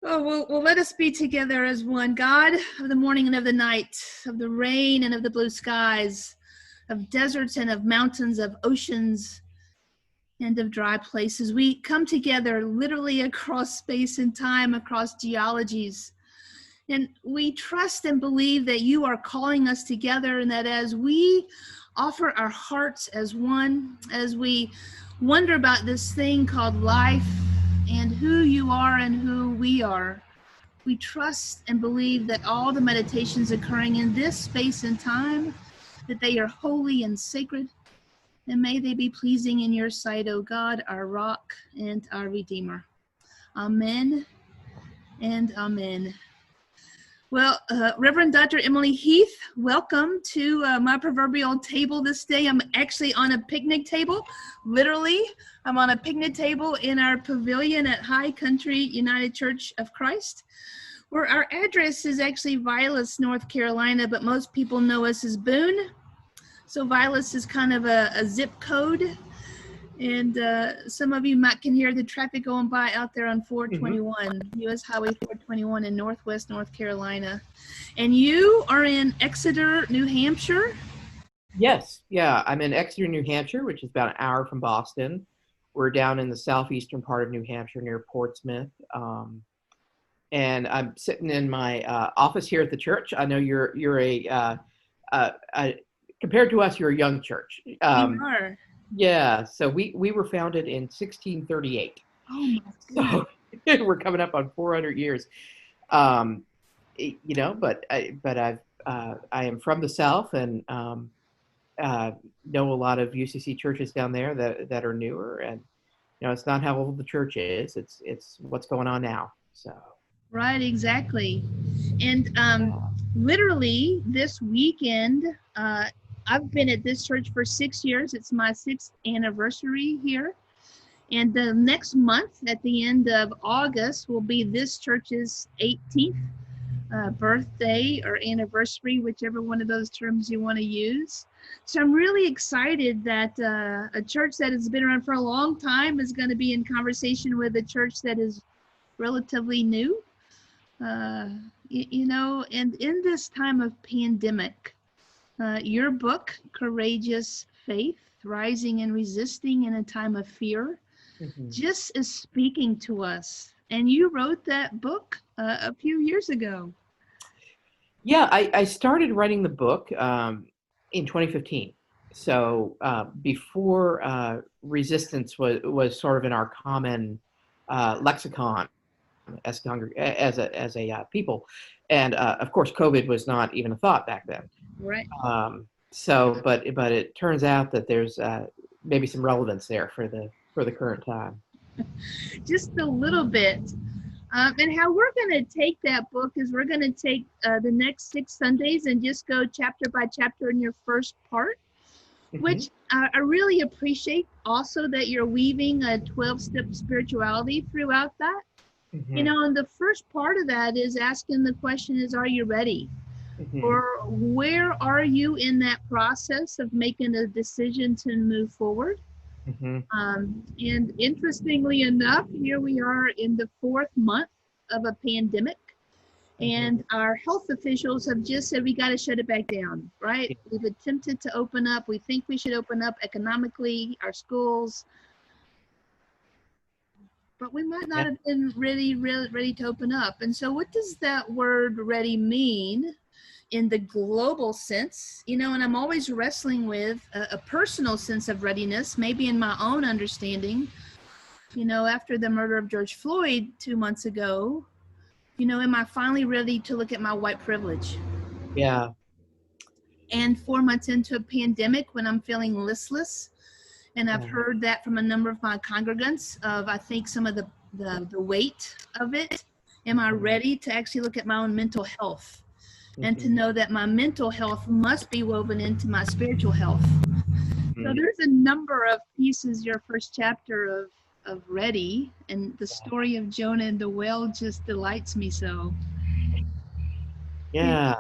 Oh, well, let us be together as one. God of the morning and of the night, of the rain and of the blue skies, of deserts and of mountains, of oceans and of dry places. We come together literally across space and time, across geologies. And we trust and believe that you are calling us together, and that as we offer our hearts as one, as we wonder about this thing called life and who you are and who we are, we trust and believe that all the meditations occurring in this space and time, that they are holy and sacred, and may they be pleasing in your sight, O God, our rock and our Redeemer. Amen and amen. Well, Reverend Dr. Emily Heath, welcome to my proverbial table this day. I'm actually on a picnic table. Literally, I'm on a picnic table in our pavilion at Country United Church of Christ, where our address is actually Vilas, North Carolina, but most people know us as Boone. So Vilas is kind of a zip code. And some of you can hear the traffic going by out there on 421, U.S. Highway 421 in Northwest North Carolina. And you are in Exeter, New Hampshire? Yes, yeah. I'm in Exeter, New Hampshire, which is about an hour from Boston. We're down in the southeastern part of New Hampshire near Portsmouth. And I'm sitting in my office here at the church. I know you're compared to us, you're a young church. We are. Yeah, so we were founded in 1638. Oh my God. So we're coming up on 400 years. But I am from the South and know a lot of UCC churches down there that are newer, and it's not how old the church is; it's what's going on now. So right, exactly, and literally this weekend. I've been at this church for 6 years. It's my 6th anniversary here. And the next month, at the end of August, will be this church's 18th birthday or anniversary, whichever one of those terms you want to use. So I'm really excited that a church that has been around for a long time is going to be in conversation with a church that is relatively new. And in this time of pandemic, your book, Courageous Faith, Rising and Resisting in a Time of Fear, just is speaking to us. And you wrote that book a few years ago. Yeah, I started writing the book in 2015. So before resistance was sort of in our common lexicon as a people. And of course, COVID was not even a thought back then. Right. But it turns out that there's maybe some relevance there for the current time. Just a little bit. And how we're going to take that book is we're going to take the next 6 Sundays and just go chapter by chapter in your first part, which I really appreciate also that you're weaving a 12-step spirituality throughout that. And the first part of that is asking the question is, are you ready? Or where are you in that process of making a decision to move forward? And interestingly enough, here we are in the 4th month of a pandemic, and our health officials have just said we got to shut it back down, right? We've attempted to open up. We think we should open up economically, our schools, but we might not have been ready to open up. And so what does that word ready mean in the global sense? And I'm always wrestling with a personal sense of readiness, maybe in my own understanding. After the murder of George Floyd 2 months ago, am I finally ready to look at my white privilege? Yeah. And 4 months into a pandemic, when I'm feeling listless, and I've heard that from a number of my congregants of, I think, some of the weight of it, am I ready to actually look at my own mental health? And to know that my mental health must be woven into my spiritual health. So there's a number of pieces, your first chapter of Ready, and the story of Jonah and the whale just delights me so. Yeah.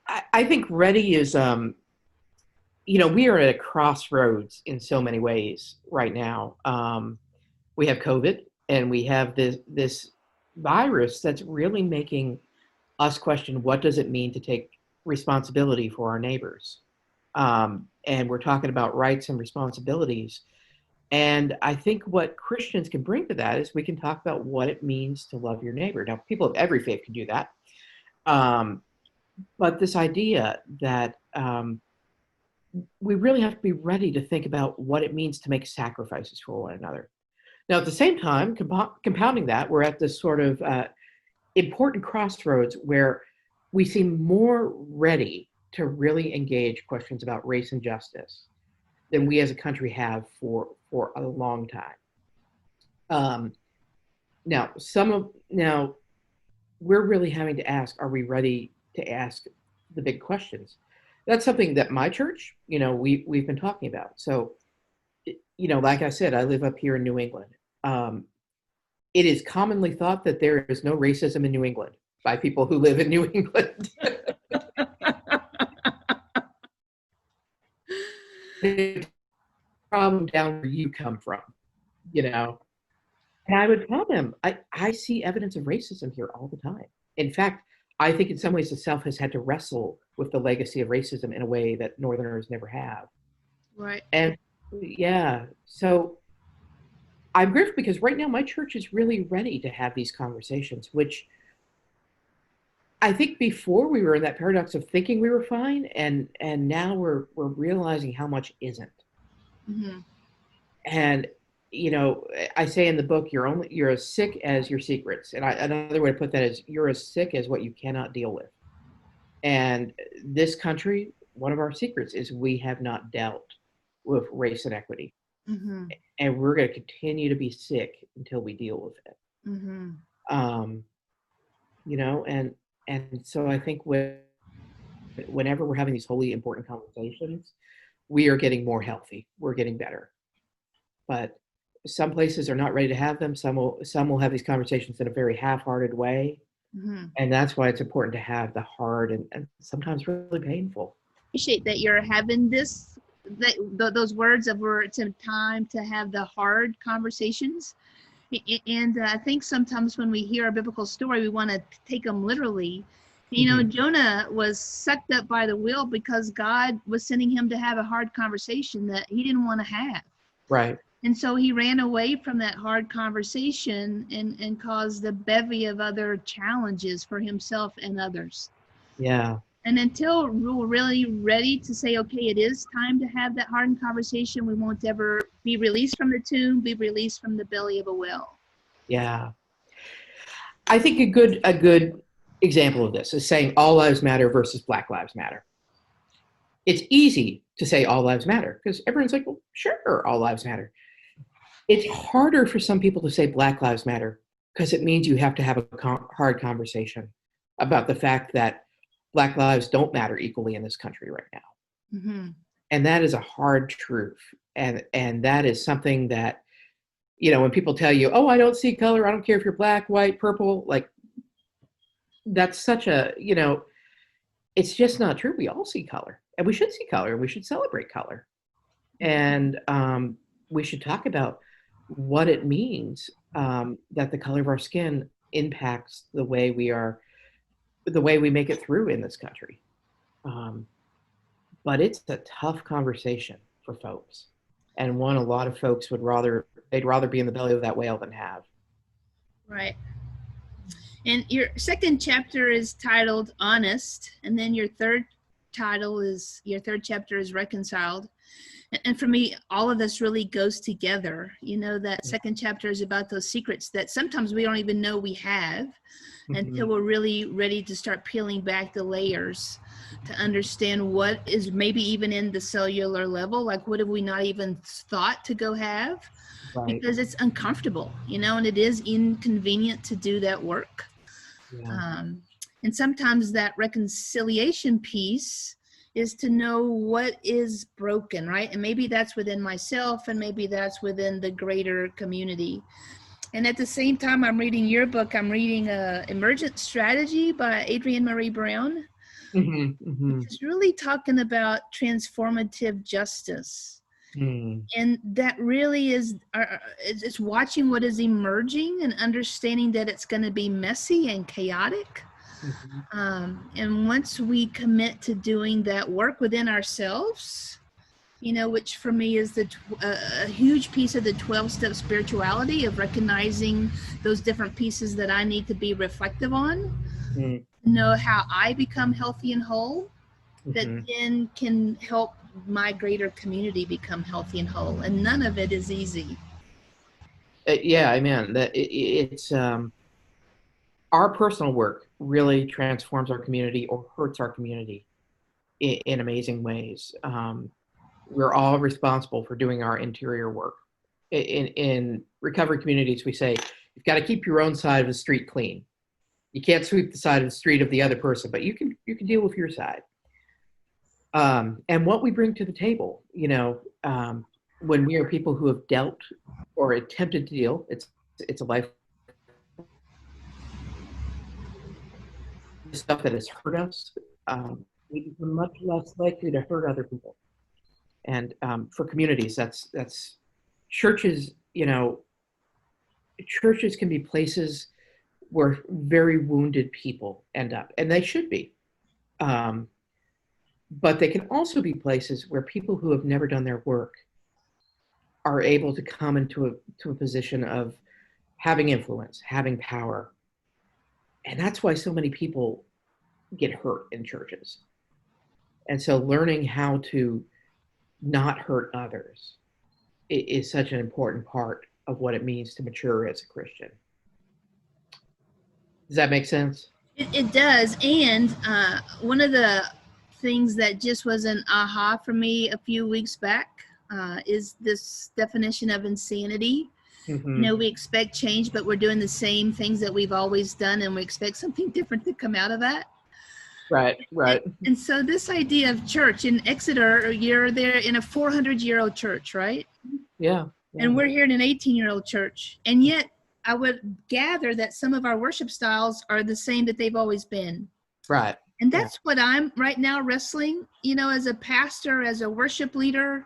I think Ready is, we are at a crossroads in so many ways right now. We have COVID, and we have this virus that's really making us question, what does it mean to take responsibility for our neighbors? And we're talking about rights and responsibilities. And I think what Christians can bring to that is we can talk about what it means to love your neighbor. Now, people of every faith can do that. But this idea that we really have to be ready to think about what it means to make sacrifices for one another. Now, at the same time, compounding that, we're at this sort of important crossroads where we seem more ready to really engage questions about race and justice than we as a country have for a long time. Now we're really having to ask: are we ready to ask the big questions? That's something that my church, we've been talking about. So, like I said, I live up here in New England. It is commonly thought that there is no racism in New England by people who live in New England. The problem down where you come from, And I would tell them, I see evidence of racism here all the time. In fact, I think in some ways the South has had to wrestle with the legacy of racism in a way that Northerners never have. Right. And yeah, so I'm grateful because right now my church is really ready to have these conversations, which I think before we were in that paradox of thinking we were fine, and now we're realizing how much isn't. Mm-hmm. And I say in the book, you're as sick as your secrets, and another way to put that is you're as sick as what you cannot deal with. And this country, one of our secrets is we have not dealt with race and equity. Mm-hmm. And we're going to continue to be sick until we deal with it. Mm-hmm. And so I think whenever we're having these wholly important conversations, we are getting more healthy. We're getting better. But some places are not ready to have them. Some will have these conversations in a very half-hearted way. Mm-hmm. And that's why it's important to have the hard and sometimes really painful. Appreciate that you're having those words of where it's a time to have the hard conversations. And I think sometimes when we hear a biblical story, we want to take them literally. Mm-hmm. Jonah was sucked up by the wheel because God was sending him to have a hard conversation that he didn't want to have. Right. And so he ran away from that hard conversation and caused a bevy of other challenges for himself and others. Yeah. And until we're really ready to say, okay, it is time to have that hardened conversation, we won't ever be released from the tomb, be released from the belly of a whale. Yeah. I think a good example of this is saying all lives matter versus Black Lives Matter. It's easy to say all lives matter because everyone's like, well, sure, all lives matter. It's harder for some people to say Black Lives Matter because it means you have to have a hard conversation about the fact that Black lives don't matter equally in this country right now. Mm-hmm. And that is a hard truth. And that is something that, when people tell you, oh, I don't see color, I don't care if you're black, white, purple, like that's such a, it's just not true. We all see color and we should see color and we should celebrate color. And we should talk about what it means that the color of our skin impacts the way we make it through in this country. But it's a tough conversation for folks, and one a lot of folks they'd rather be in the belly of that whale than have. Right. And your second chapter is titled Honest, and then your third chapter is Reconciled. And for me, all of this really goes together. That second chapter is about those secrets that sometimes we don't even know we have until we're really ready to start peeling back the layers to understand what is maybe even in the cellular level. Like, what have we not even thought to go have? Right. Because it's uncomfortable, and it is inconvenient to do that work. Yeah. And sometimes that reconciliation piece is to know what is broken, right? And maybe that's within myself, and maybe that's within the greater community. And at the same time, I'm reading your book. I'm reading Emergent Strategy by Adrienne Marie Brown, which is really talking about transformative justice. Mm. And that really is, it's watching what is emerging and understanding that it's going to be messy and chaotic. Mhm. And once we commit to doing that work within ourselves, which for me is a huge piece of the 12-step spirituality of recognizing those different pieces that I need to be reflective on, Mm. know how I become healthy and whole, that Mhm. then can help my greater community become healthy and whole. And none of it is easy. Yeah, I mean that it's our personal work really transforms our community or hurts our community in amazing ways. We're all responsible for doing our interior work. In recovery communities, we say you've got to keep your own side of the street clean. You can't sweep the side of the street of the other person, but you can deal with your side. And what we bring to the table, when we are people who have dealt or attempted to deal, it's a life stuff that has hurt us. We become much less likely to hurt other people. And for communities, that's churches. Churches can be places where very wounded people end up, and they should be. Um, but they can also be places where people who have never done their work are able to come into a position of having influence, having power. And that's why so many people get hurt in churches. And so learning how to not hurt others is such an important part of what it means to mature as a Christian. Does that make sense? It does. And one of the things that just was an aha for me a few weeks back is this definition of insanity. Mm-hmm. We expect change, but we're doing the same things that we've always done, and we expect something different to come out of that. Right, right. And so, this idea of church in Exeter, you're there in a 400-year-old church, right? Yeah, yeah. And we're here in an 18-year-old church. And yet, I would gather that some of our worship styles are the same that they've always been. Right. And Yeah. that's what I'm right now wrestling, as a pastor, as a worship leader,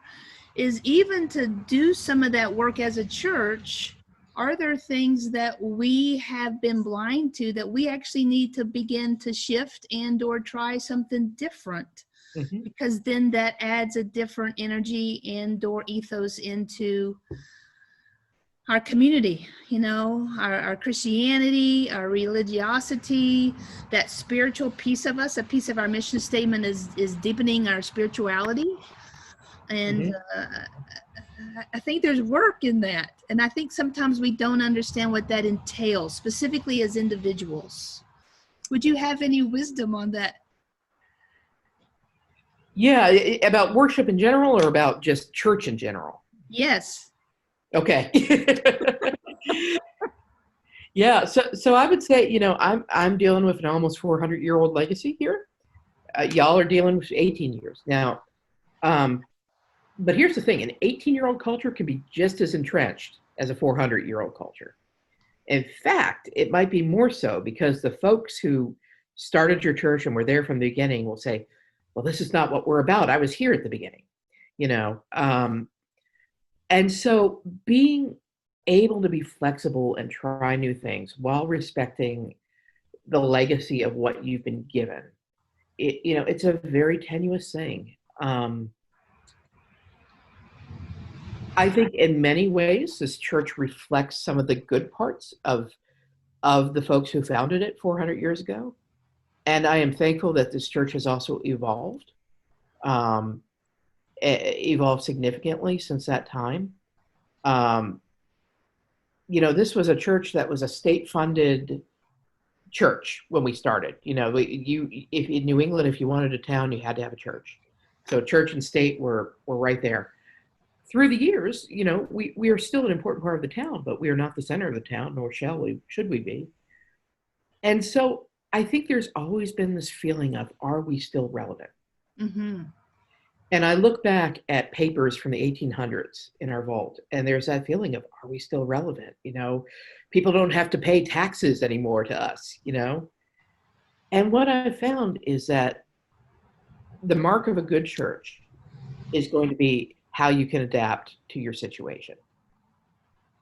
is even to do some of that work as a church. Are there things that we have been blind to that we actually need to begin to shift and or try something different? Mm-hmm. Because then that adds a different energy and or ethos into our community, our Christianity, our religiosity, that spiritual piece of us. A piece of our mission statement is deepening our spirituality. And Mm-hmm. I think there's work in that. And I think sometimes we don't understand what that entails, specifically as individuals. Would you have any wisdom on that? Yeah, about worship in general or about just church in general? Yes. Okay. Yeah, so I would say, I'm dealing with an almost 400-year-old legacy here. Y'all are dealing with 18 years. Now, but here's the thing, an 18-year-old culture can be just as entrenched as a 400-year-old culture. In fact, it might be more so because the folks who started your church and were there from the beginning will say, well, this is not what we're about. I was here at the beginning, you know. And so being able to be flexible and try new things while respecting the legacy of what you've been given, it's a very tenuous thing. I think in many ways, this church reflects some of the good parts of the folks who founded it 400 years ago. And I am thankful that this church has also evolved, um, evolved significantly since that time. Um, this was a church that was a state-funded church when we started. If in New England, if you wanted a town, you had to have a church. So church and state were right there. Through the years, we are still an important part of the town, but we are not the center of the town, nor should we be. And so I think there's always been this feeling of, are we still relevant? Mm-hmm. And I look back at papers from the 1800s in our vault, and there's that feeling of, are we still relevant? People don't have to pay taxes anymore to us, And what I found is that the mark of a good church is going to be how you can adapt to your situation.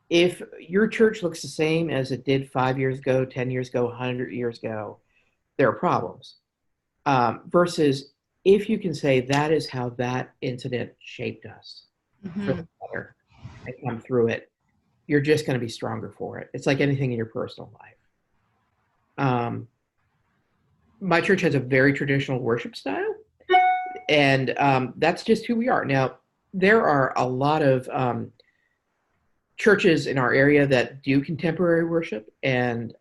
If your church looks the same as it did 5 years ago, 10 years ago, 100 years ago, there are problems. Versus if you can say that is how that incident shaped us for the better and come through it, you're just going to be stronger for it. It's like anything in your personal life. My church has a very traditional worship style, and that's just who we are. Now, there are a lot of churches in our area that do contemporary worship, and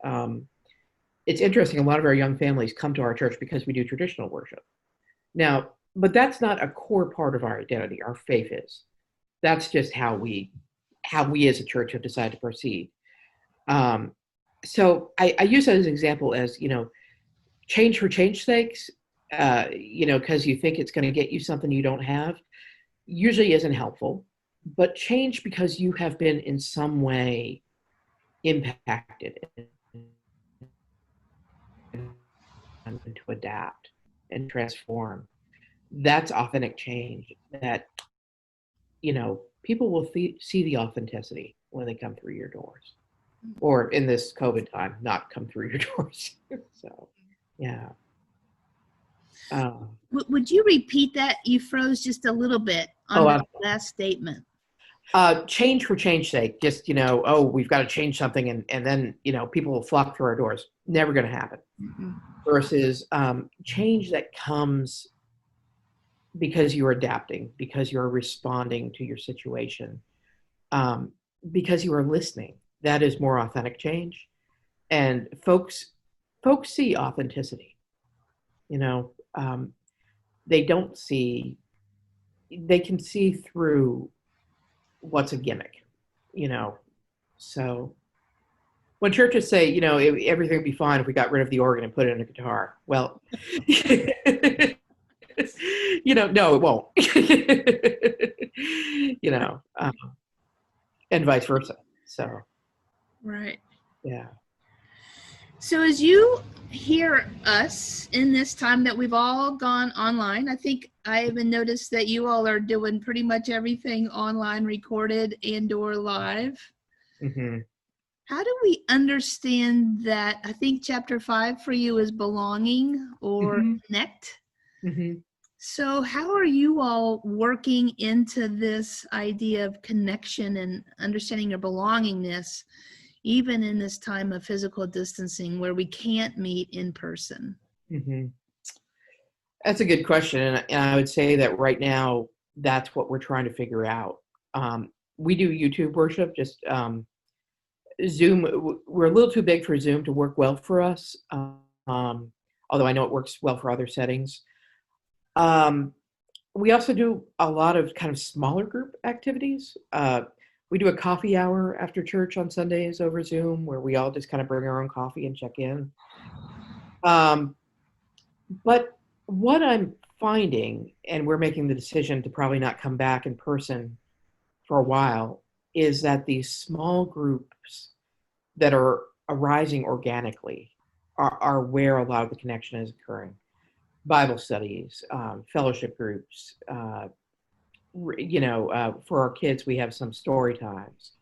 it's interesting. A lot of our young families come to our church because we do traditional worship. Now, but that's not a core part of our identity. Our faith is. That's just how we as a church have decided to proceed. So I use that as an example as, change for change's sakes, because you think it's going to get you something you don't have, usually isn't helpful. But change because you have been in some way impacted and to adapt and transform. That's authentic change that, people will see the authenticity when they come through your doors, or in this COVID time, not come through your doors. So, yeah. Would you repeat that? You froze just a little bit on that last statement. Change for change's sake, just, we've got to change something and then, people will flock through our doors. Never going to happen. Mm-hmm. Versus change that comes because you're adapting, because you're responding to your situation, because you are listening. That is more authentic change. And folks see authenticity. They can see through what's a gimmick, so when churches say, everything would be fine if we got rid of the organ and put it in a guitar. Well, no, it won't. And vice versa. So, right. Yeah. So as you hear us in this time that we've all gone online, I think I even noticed that you all are doing pretty much everything online, recorded and or live. Mm-hmm. How do we understand that? I think chapter 5 for you is belonging or connect. Mm-hmm. So how are you all working into this idea of connection and understanding your belongingness, even in this time of physical distancing where we can't meet in person? Mm-hmm. That's a good question. And I would say that right now, that's what we're trying to figure out. We do YouTube worship, just Zoom. We're a little too big for Zoom to work well for us, although I know it works well for other settings. We also do a lot of kind of smaller group activities. We do a coffee hour after church on Sundays over Zoom where we all just kind of bring our own coffee and check in. But what I'm finding, and we're making the decision to probably not come back in person for a while, is that these small groups that are arising organically are where a lot of the connection is occurring. Bible studies, fellowship groups, for our kids, we have some story times.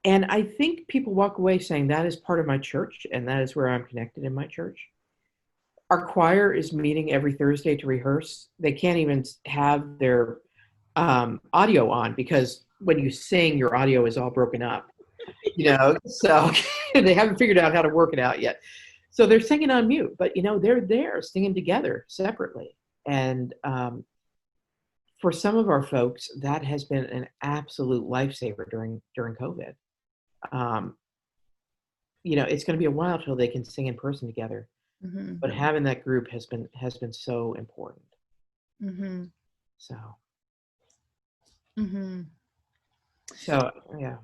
And I think people walk away saying that is part of my church and that is where I'm connected in my church. Our choir is meeting every Thursday to rehearse. They can't even have their audio on because when you sing, your audio is all broken up, so they haven't figured out how to work it out yet. So they're singing on mute, but they're there singing together separately. And for some of our folks, that has been an absolute lifesaver during COVID. It's going to be a while till they can sing in person together, but having that group has been so important. Mm-hmm. So. Mm-hmm. So yeah.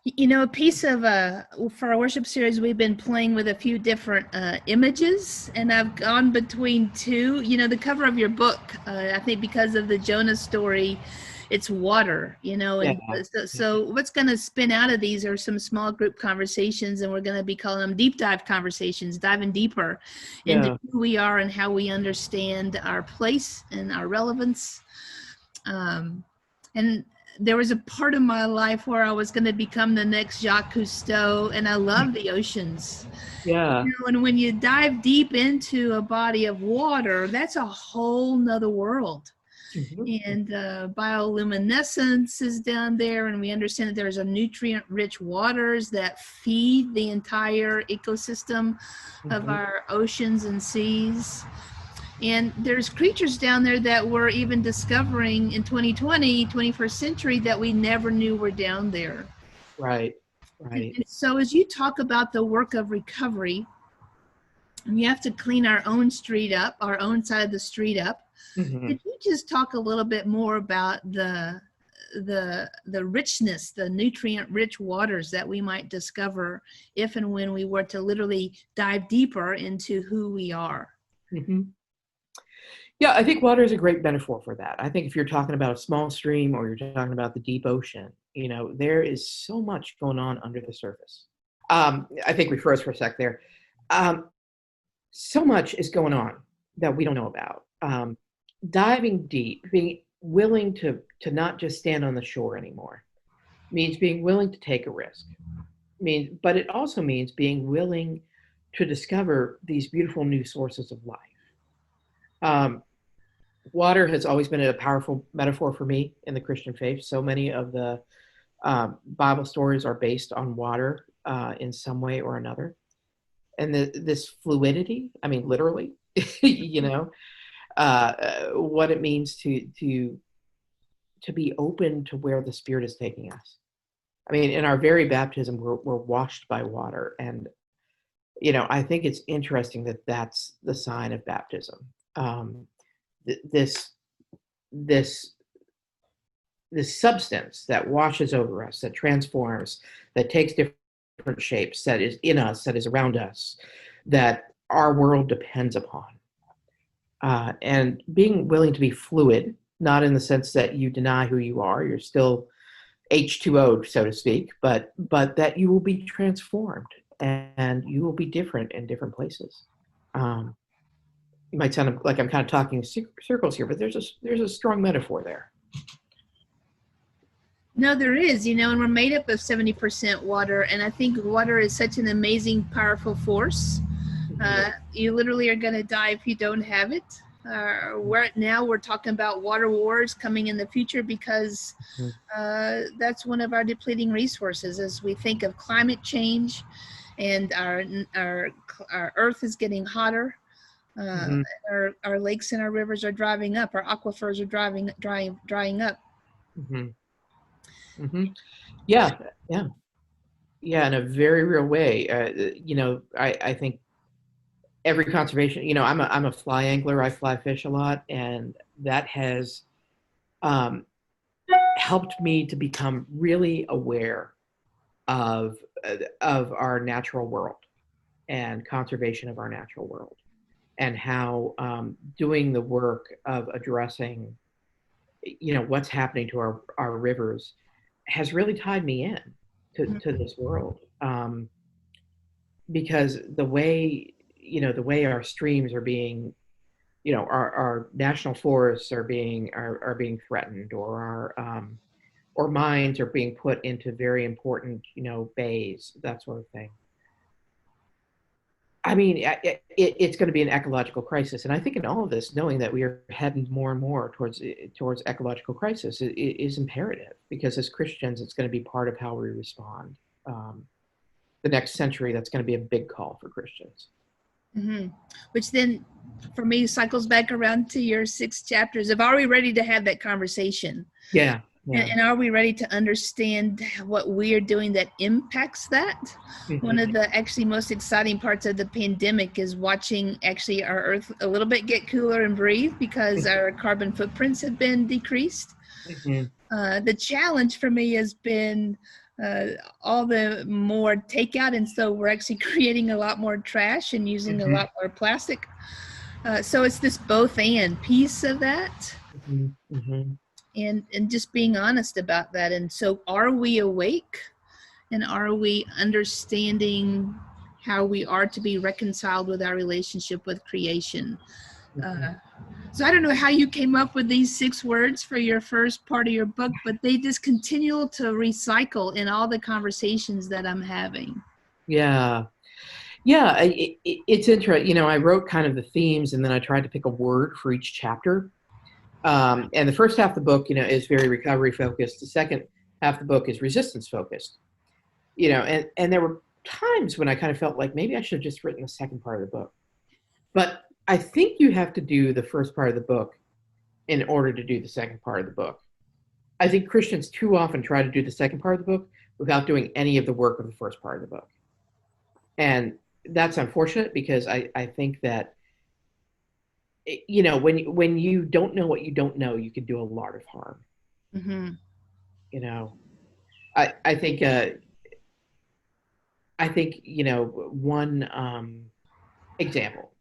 A piece of for our worship series, we've been playing with a few different images, and I've gone between two. The cover of your book, I think because of the Jonah story, it's water, and so what's going to spin out of these are some small group conversations, and we're going to be calling them deep dive conversations, diving deeper into who we are and how we understand our place and our relevance. And there was a part of my life where I was going to become the next Jacques Cousteau, and I love the oceans. Yeah. You know, and when you dive deep into a body of water, that's a whole nother world. Mhm. And bioluminescence is down there, and we understand that there's a nutrient-rich waters that feed the entire ecosystem of Mhm. our oceans and seas. And there's creatures down there that we're even discovering in 2020, 21st century, that we never knew were down there. Right. And, Right. and so as you talk about the work of recovery, we have to clean our own street up, our own side of the street up. Mhm. Could you just talk a little bit more about the richness, the nutrient-rich waters that we might discover if and when we were to literally dive deeper into who we are? Mhm. Yeah, I think water is a great metaphor for that. I think if you're talking about a small stream or you're talking about the deep ocean, there is so much going on under the surface. I think we froze for a sec there. Um, so much is going on that we don't know about. Diving deep, being willing to not just stand on the shore anymore, means being willing to take a risk. But it also means being willing to discover these beautiful new sources of life. Um, Water has always been a powerful metaphor for me in the Christian faith. So many of the Bible stories are based on water in some way or another. And this fluidity, I mean, literally, you know, what it means to be open to where the Spirit is taking us. I mean, in our very baptism, we're washed by water. And, I think it's interesting that that's the sign of baptism. Um, this this this substance that washes over us, that transforms, that takes different shapes, that is in us, that is around us, that our world depends upon. And being willing to be fluid, not in the sense that you deny who you are, you're still H2O, so to speak, but that you will be transformed and you will be different in different places. Um, it might sound like I'm kind of talking circles here, but there's a strong metaphor there. No, there is, and we're made up of 70% water. And I think water is such an amazing, powerful force. You literally are going to die if you don't have it. We're talking about water wars coming in the future because that's one of our depleting resources as we think of climate change, and our earth is getting hotter. Mm-hmm. Our lakes and our rivers are drying up. Our aquifers are drying up. Mm-hmm. Mm-hmm. Yeah, yeah, yeah, in a very real way. I think every conservation, I'm a fly angler. I fly fish a lot, and that has um, helped me to become really aware of of our natural world and conservation of our natural world, and how doing the work of addressing, what's happening to our rivers has really tied me in to this world. Because the way our streams are being, our national forests are being threatened, or mines are being put into very important, bays, that sort of thing. I mean, it's going to be an ecological crisis, and I think in all of this, knowing that we are heading more and more towards ecological crisis is imperative, because as Christians, it's going to be part of how we respond. Um, the next century, that's going to be a big call for Christians. Mm-hmm. Which then, for me, cycles back around to your 6 chapters of, are we ready to have that conversation? Yeah, yeah. And are we ready to understand what we are doing that impacts that? Mm-hmm. One of the actually most exciting parts of the pandemic is watching actually our earth a little bit get cooler and breathe, because our carbon footprints have been decreased. Mm-hmm. The challenge for me has been all the more takeout, and so we're actually creating a lot more trash and using a Mm-hmm. lot more plastic. So it's this both and piece of that, Mm-hmm. Mm-hmm. and just being honest about that. And so, are we awake, and are we understanding how we are to be reconciled with our relationship with creation? Mm-hmm. So I don't know how you came up with these 6 words for your first part of your book, but they just continue to recycle in all the conversations that I'm having. Yeah. Yeah, it's interesting. I wrote kind of the themes, and then I tried to pick a word for each chapter. And the first half of the book, is very recovery focused. The second half of the book is resistance focused. And there were times when I kind of felt like maybe I should have just written the second part of the book. But I think you have to do the first part of the book in order to do the second part of the book. I think Christians too often try to do the second part of the book without doing any of the work of the first part of the book. And that's unfortunate, because I think that, when you don't know what you don't know, you can do a lot of harm. Mm-hmm. I think one example,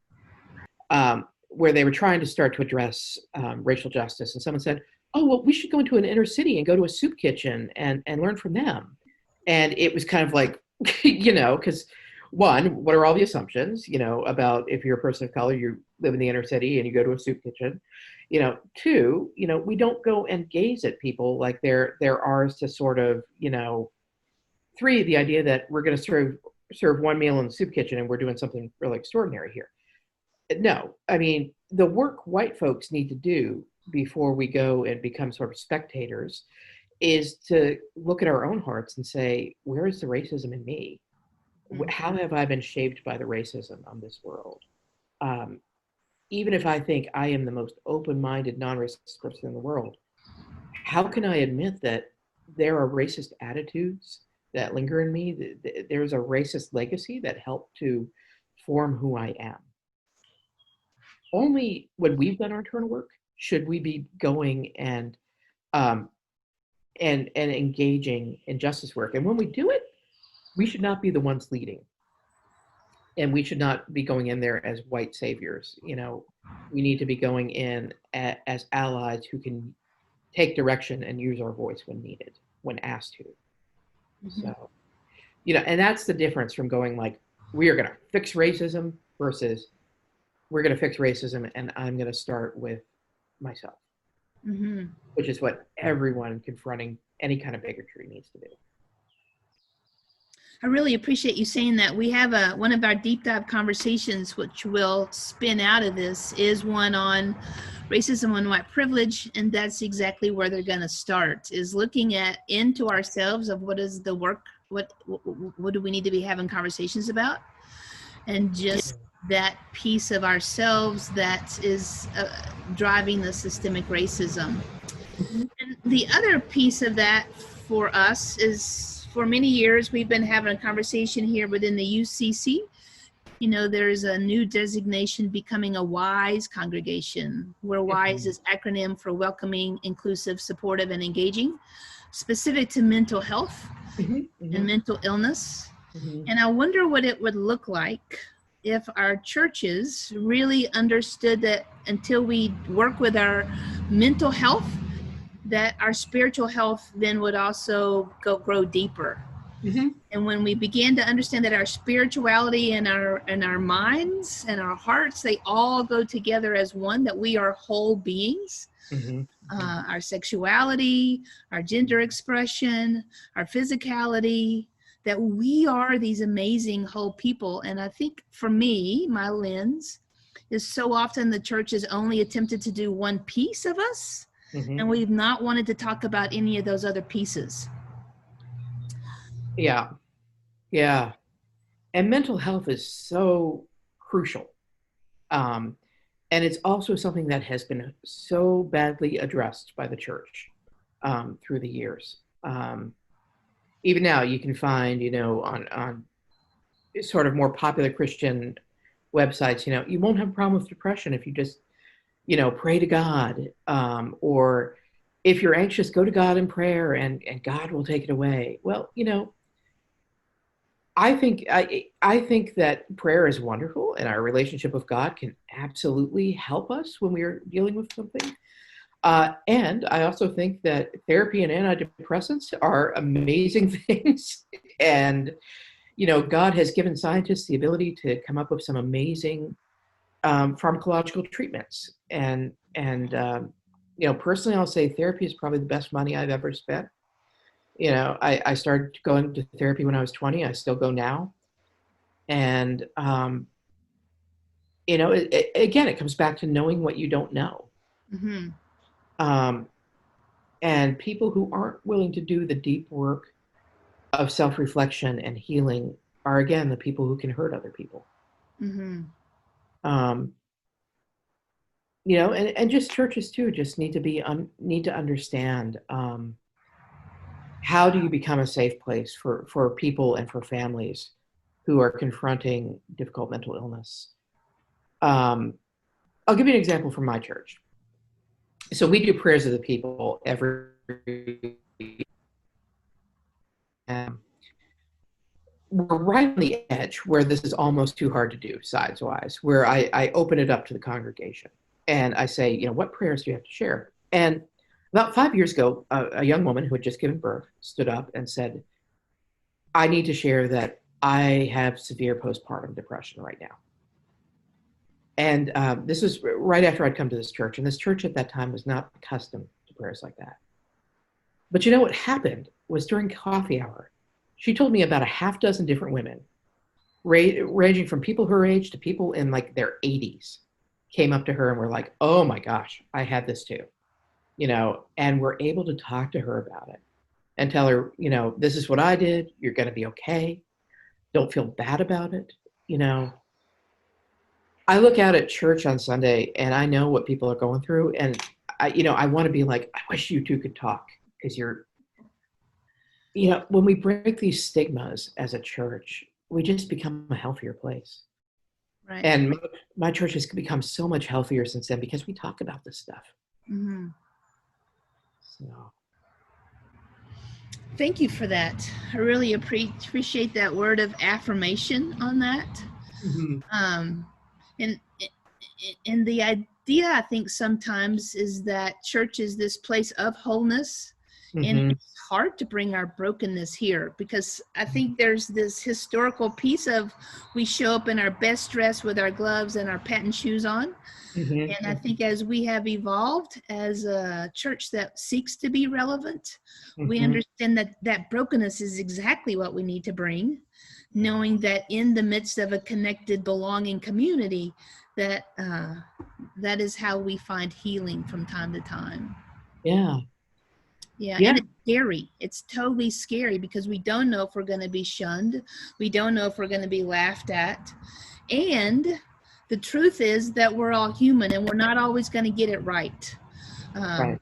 where they were trying to start to address racial justice, and someone said, "Oh, well, we should go into an inner city and go to a soup kitchen and learn from them." And it was kind of like, because one, what are all the assumptions, about if you're a person of color, you live in the inner city and you go to a soup kitchen. Two, we don't go and gaze at people like they're ours to sort of, three, the idea that we're going to serve one meal in the soup kitchen and we're doing something really extraordinary here. No, I mean, the work white folks need to do before we go and become sort of spectators is to look at our own hearts and say, where is the racism in me? How have I been shaped by the racism of this world? Even if I think I am the most open-minded, non-racist person in the world, how can I admit that there are racist attitudes that linger in me? There's a racist legacy that helped to form who I am. Only when we've done our internal work should we be going and engaging in justice work. And when we do it, we should not be the ones leading. And we should not be going in there as white saviors. We need to be going in as allies who can take direction and use our voice when needed, when asked to. Mm-hmm. So, and that's the difference from going like, we are going to fix racism versus we're going to fix racism and I'm going to start with myself, mm-hmm. which is what everyone confronting any kind of bigotry needs to do. I really appreciate you saying that. We have one of our deep dive conversations, which will spin out of this, is one on racism and white privilege, and that's exactly where they're going to start, is looking into ourselves of what is the work, what do we need to be having conversations about, and just that piece of ourselves that is driving the systemic racism. Mm-hmm. And the other piece of that for us is, for many years, we've been having a conversation here within the UCC. There's a new designation, becoming a WISE congregation, where WISE is acronym for welcoming, inclusive, supportive, and engaging, specific to mental health and mental illness. And I wonder what it would look like if our churches really understood that until we work with our mental health, that our spiritual health then would also grow deeper. Mm-hmm. And when we begin to understand that our spirituality and our minds and our hearts, they all go together as one, that we are whole beings. Mm-hmm. Our sexuality, our gender expression, our physicality, that we are these amazing whole people. And I think for me, my lens is so often the church has only attempted to do one piece of us. Mm-hmm. And we've not wanted to talk about any of those other pieces. Yeah. And mental health is so crucial. And it's also something that has been so badly addressed by the church through the years. Even now, you can find, on sort of more popular Christian websites, you won't have a problem with depression if you just pray to God, or if you're anxious, go to God in prayer and God will take it away. Well, I think that prayer is wonderful, and our relationship with God can absolutely help us when we're dealing with something. And I also think that therapy and antidepressants are amazing things. And, God has given scientists the ability to come up with some amazing pharmacological treatments. And personally, I'll say therapy is probably the best money I've ever spent. I started going to therapy when I was 20. I still go now. And, again, it comes back to knowing what you don't know. Mm-hmm. And people who aren't willing to do the deep work of self-reflection and healing are, again, the people who can hurt other people. Mm-hmm. And just churches too just need to understand, how do you become a safe place for people and for families who are confronting difficult mental illness. I'll give you an example from my church. So we do prayers of the people every week. We're right on the edge where this is almost too hard to do sides-wise, where I open it up to the congregation and I say, what prayers do you have to share? And about 5 years ago, a young woman who had just given birth stood up and said, I need to share that I have severe postpartum depression right now. And this was right after I'd come to this church. And this church at that time was not accustomed to prayers like that. But what happened was during coffee hour, she told me about a half dozen different women, ranging from people her age to people in like their 80s, came up to her and were like, oh my gosh, I had this too. And we're able to talk to her about it and tell her, this is what I did. You're going to be okay. Don't feel bad about it. I look out at church on Sunday and I know what people are going through. And I want to be like, I wish you two could talk, because when we break these stigmas as a church, we just become a healthier place. Right. And my church has become so much healthier since then because we talk about this stuff. Mm-hmm. So. Thank you for that. I really appreciate that word of affirmation on that. Mm-hmm. And the idea, I think, sometimes is that church is this place of wholeness. Mm-hmm. And it's hard to bring our brokenness here, because I think there's this historical piece of we show up in our best dress with our gloves and our patent shoes on. Mm-hmm. And I think as we have evolved as a church that seeks to be relevant, Mm-hmm. we understand that brokenness is exactly what we need to bring, knowing that in the midst of a connected, belonging community, that is how we find healing from time to time. Yeah. And it's scary. It's totally scary because we don't know if we're going to be shunned. We don't know if we're going to be laughed at. And the truth is that we're all human and we're not always going to get it right. Right.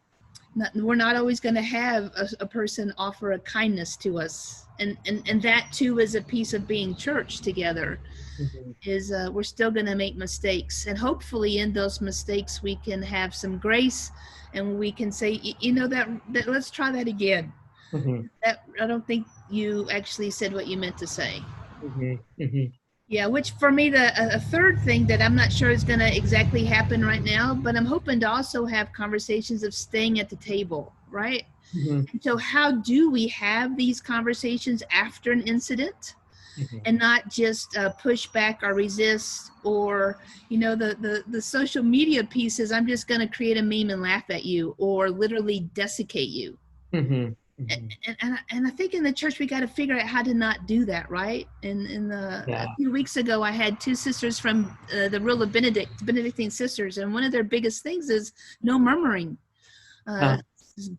We're not always going to have a person offer a kindness to us. And that too is a piece of being church together. Mm-hmm. Is we're still going to make mistakes. And hopefully in those mistakes, we can have some grace and we can say, that let's try that again. Mm-hmm. That I don't think you actually said what you meant to say. Mm-hmm. Mm-hmm. Yeah, which for me, a third thing that I'm not sure is going to exactly happen right now, but I'm hoping to also have conversations of staying at the table, right? Mm-hmm. And so how do we have these conversations after an incident? Mm-hmm. And not just push back or resist, or the social media pieces. I'm just going to create a meme and laugh at you, or literally desiccate you. Mm-hmm. Mm-hmm. And I think in the church we got to figure out how to not do that, right? A few weeks ago I had two sisters from the Rule of Benedictine sisters, and one of their biggest things is no murmuring.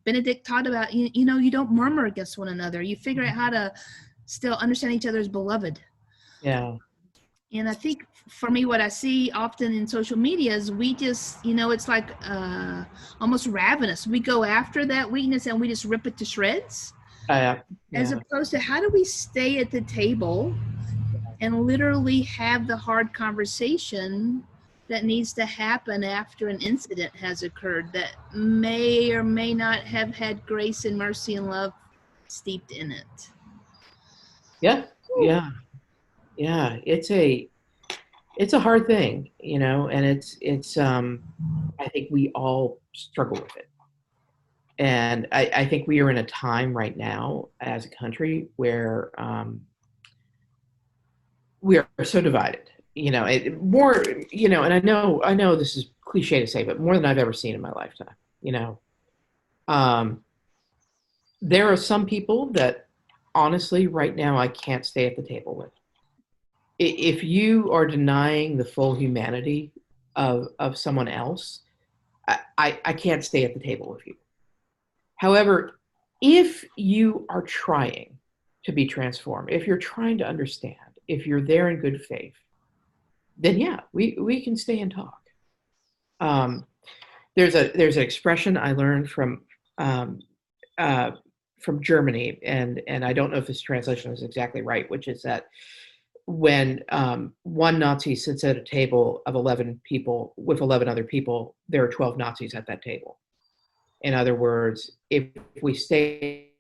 Benedict taught about you don't murmur against one another. You figure out how to still understand each other as beloved. Yeah. And I think for me, what I see often in social media is we just, it's like almost ravenous. We go after that weakness and we just rip it to shreds. As opposed to how do we stay at the table and literally have the hard conversation that needs to happen after an incident has occurred that may or may not have had grace and mercy and love steeped in it. Yeah. It's a hard thing, and it's I think we all struggle with it. And I think we are in a time right now as a country where we are so divided. more, and I know this is cliche to say, but more than I've ever seen in my lifetime. Um, there are some people that honestly right now I can't stay at the table with. If you are denying the full humanity of someone else, I can't stay at the table with you. However, if you are trying to be transformed, if you're trying to understand, if you're there in good faith, then yeah, we can stay and talk. Um, there's an expression I learned um, uh, from Germany, and I don't know if this translation is exactly right, which is that when one Nazi sits at a table of 11 people with 11 other people, there are 12 Nazis at that table. In other words, if we stay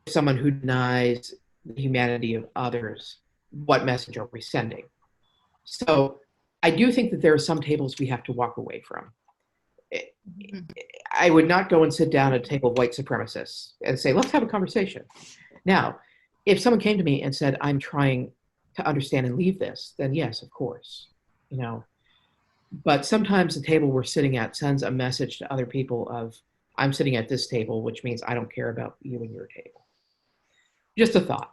someone who denies the humanity of others, what message are we sending? So I do think that there are some tables we have to walk away from. I would not go and sit down at a table of white supremacists and say, let's have a conversation. Now, if someone came to me and said, I'm trying to understand and leave this, then yes, of course, But sometimes the table we're sitting at sends a message to other people of, I'm sitting at this table, which means I don't care about you and your table. Just a thought.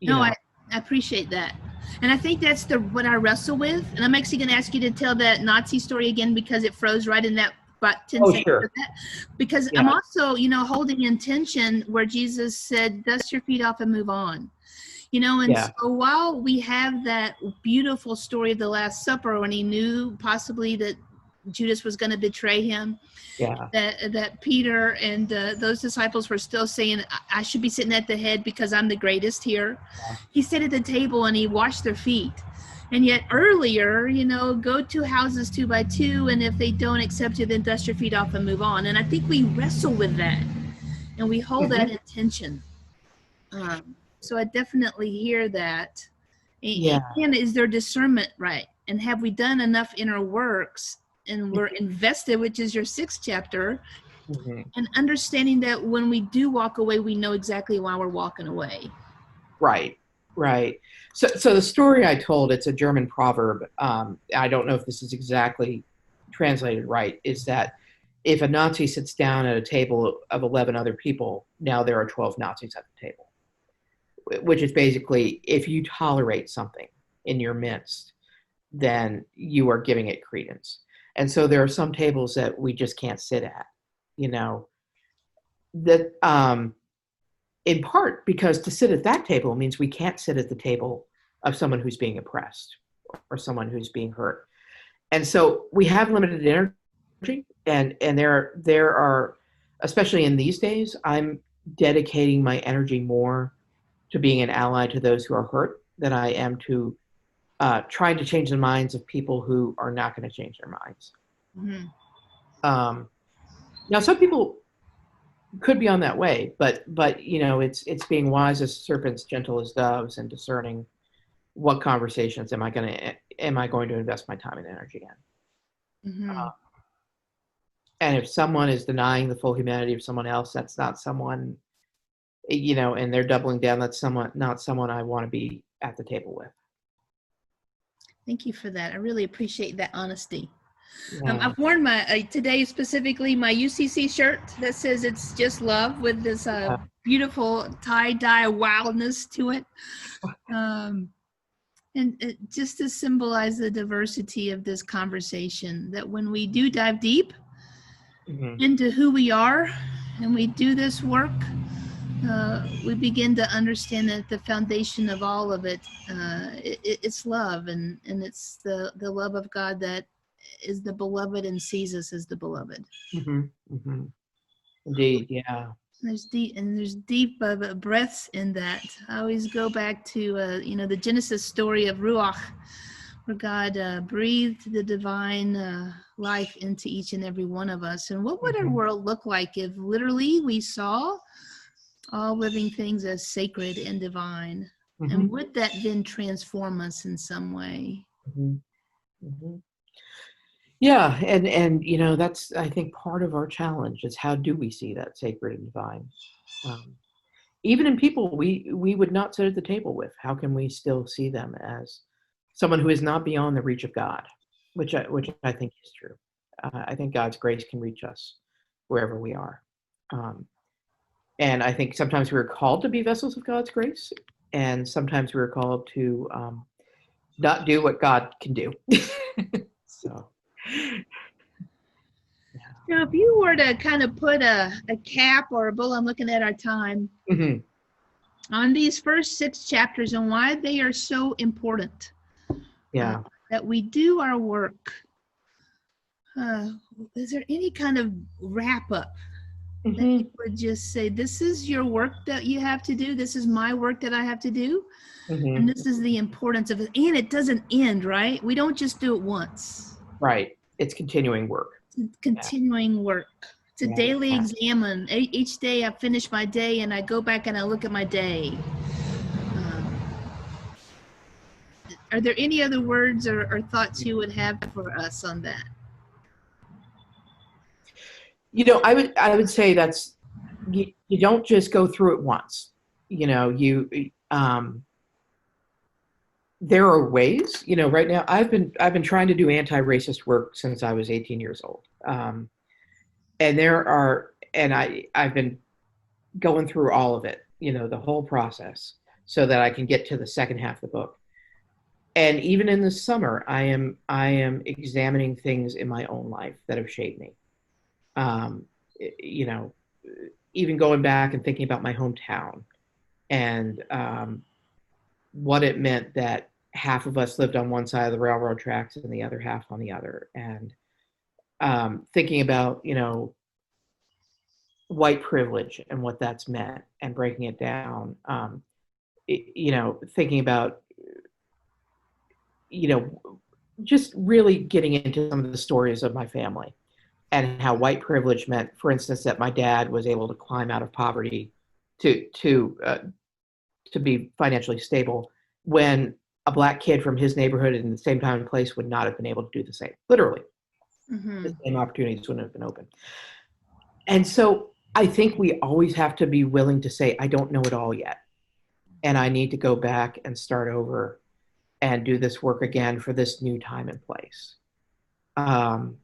I appreciate that. And I think that's what I wrestle with. And I'm actually going to ask you to tell that Nazi story again, because it froze right in that about 10 seconds. Sure. Of that. Because I'm also, holding intention where Jesus said, dust your feet off and move on. So while we have that beautiful story of the Last Supper, when he knew possibly that Judas was going to betray him, that Peter and those disciples were still saying, I should be sitting at the head because I'm the greatest here. He sat at the table and he washed their feet. And yet earlier, go to houses 2 by 2, and if they don't accept you, then dust your feet off and move on. And I think we wrestle with that, and we hold that intention. So I definitely hear that. And is there discernment right? And have we done enough inner works, and we're invested, which is your 6th chapter, and understanding that when we do walk away, we know exactly why we're walking away. Right. So the story I told, it's a German proverb. I don't know if this is exactly translated right, is that if a Nazi sits down at a table of 11 other people, now there are 12 Nazis at the table. Which is basically, if you tolerate something in your midst, then you are giving it credence. And so there are some tables that we just can't sit at, that in part because to sit at that table means we can't sit at the table of someone who's being oppressed or someone who's being hurt. And so we have limited energy, and there are, especially in these days, I'm dedicating my energy more to being an ally to those who are hurt than I am to trying to change the minds of people who are not going to change their minds. Now, some people could be on that way, but it's being wise as serpents, gentle as doves, and discerning what conversations am I going to invest my time and energy in. And if someone is denying the full humanity of someone else, that's not someone, and they're doubling down, that's not someone I want to be at the table with. Thank you for that. I really appreciate that honesty. I've worn today specifically my UCC shirt that says it's just love, with this beautiful tie-dye wildness to it. And just to symbolize the diversity of this conversation, that when we do dive deep into who we are and we do this work, we begin to understand that the foundation of all of it, it's love, and it's the love of God that is the beloved and sees us as the beloved. Indeed, yeah. There's deep breaths in that. I always go back to the Genesis story of Ruach, where God breathed the divine life into each and every one of us. And what would our world look like if literally we saw all living things as sacred and divine? And would that then transform us in some way? Yeah, and that's, I think, part of our challenge is, how do we see that sacred and divine? even in people we would not sit at the table with, how can we still see them as someone who is not beyond the reach of God, which I think is true. I think God's grace can reach us wherever we are. And I think sometimes we're called to be vessels of God's grace, and sometimes we're called to not do what God can do. So, Now, if you were to kind of put a cap or a bow, I'm looking at our time, mm-hmm. on these first 6 chapters and why they are so important. Yeah. That we do our work. Is there any kind of wrap up that you would just say, this is your work that you have to do, this is my work that I have to do, and this is the importance of it, and it doesn't end, right? We don't just do it once. Right. It's continuing work. It's continuing work. It's a daily examine. Each day I finish my day and I go back and I look at my day. Are there any other words or thoughts you would have for us on that? You know, I would say that's, you don't just go through it once. You know, there are ways. You know, right now I've been trying to do anti-racist work since I was 18 years old, and I've been going through all of it. You know, the whole process, so that I can get to the second half of the book. And even in the summer, I am examining things in my own life that have shaped me. You know, even going back and thinking about my hometown and what it meant that half of us lived on one side of the railroad tracks and the other half on the other. And thinking about, you know, white privilege and what that's meant and breaking it down. You know, thinking about, you know, just really getting into some of the stories of my family and how white privilege meant, for instance, that my dad was able to climb out of poverty to be financially stable, when a black kid from his neighborhood in the same time and place would not have been able to do the same. Literally, the same opportunities wouldn't have been open. And so I think we always have to be willing to say, I don't know it all yet, and I need to go back and start over and do this work again for this new time and place. And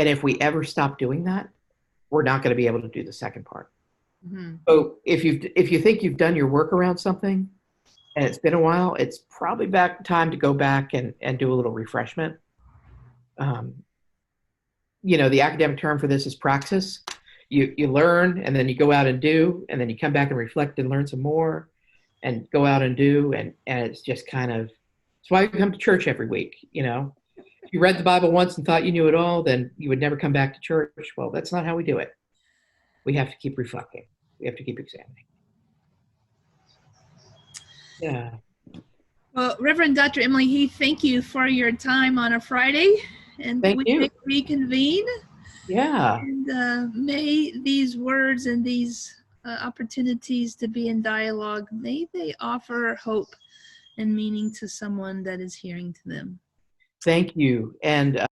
if we ever stop doing that, we're not going to be able to do the second part. So if you think you've done your work around something and it's been a while, it's probably time to go back and do a little refreshment. You know, the academic term for this is praxis. You learn, and then you go out and do, and then you come back and reflect and learn some more, and go out and do, and it's just kind of, it's why you come to church every week. You know, if you read the Bible once and thought you knew it all, then you would never come back to church. Well, that's not how we do it. We have to keep reflecting. We have to keep examining. Yeah. Well, Reverend Dr. Emily Heath, thank you for your time on a Friday, and Thank you. May reconvene. Yeah. And may these words and these opportunities to be in dialogue, may they offer hope and meaning to someone that is hearing to them. Thank you. And